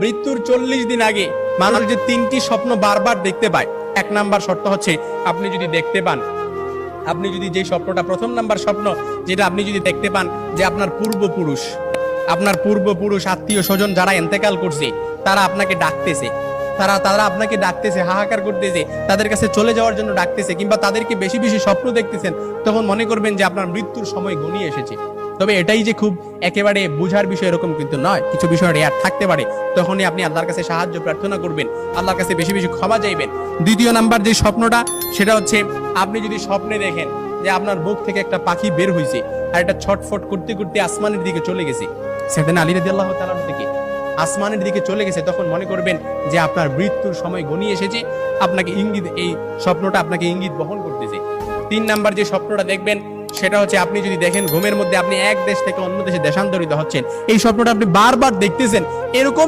মৃত্যুর 40 দিন আগে মানুষ যে 3টি স্বপ্ন বারবার দেখতে পায়, 1 নাম্বার শর্ত হচ্ছে আপনি যদি দেখতে পান, আপনি যদি যে স্বপ্নটা, প্রথম নাম্বার স্বপ্ন যেটা আপনি যদি দেখতে পান যে আপনার পূর্বপুরুষ আত্মীয় স্বজন যারা ইন্তেকাল করছে তারা আপনাকে ডাকতেছে, তারা আপনাকে ডাকতেছে, হাহাকার করতেছে, তাদের কাছে চলে যাওয়ার জন্য ডাকতেছে, কিংবা তাদেরকে বেশি বেশি স্বপ্ন দেখতেছেন, তখন মনে করবেন যে আপনার মৃত্যুর সময় ঘনিয়ে এসেছে। তবে এটাই যে খুব একেবারে বুঝার বিষয় এরকম কিন্তু নয়, কিছু বিষয় রেয়ার থাকতে পারে। তখনই আপনি আল্লাহর কাছে সাহায্য প্রার্থনা করবেন, আল্লাহর কাছে বেশি বেশি ক্ষমা চাইবেন। দ্বিতীয় নাম্বার যে স্বপ্নটা সেটা হচ্ছে আপনি যদি স্বপ্নে দেখেন যে আপনার বুক থেকে একটা পাখি বের হয়েছে আর এটা ছটফট করতে করতে আসমানের দিকে চলে গেছে, সাইয়েদনা আলী রাদিয়াল্লাহু তাআলা থেকে আসমানের দিকে চলে গেছে, তখন মনে করবেন যে আপনার মৃত্যুর সময় ঘনিয়ে এসেছে, আপনাকে ইঙ্গিত, এই স্বপ্নটা আপনাকে ইঙ্গিত বহন করতেছে। 3 নাম্বার যে স্বপ্নটা দেখবেন সেটা হচ্ছে আপনি যদি দেখেন ঘুমের মধ্যে আপনি এক দেশ থেকে অন্য দেশে দেশান্তরিত হচ্ছেন, এই স্বপ্নটা আপনি বারবার দেখতেছেন, এরকম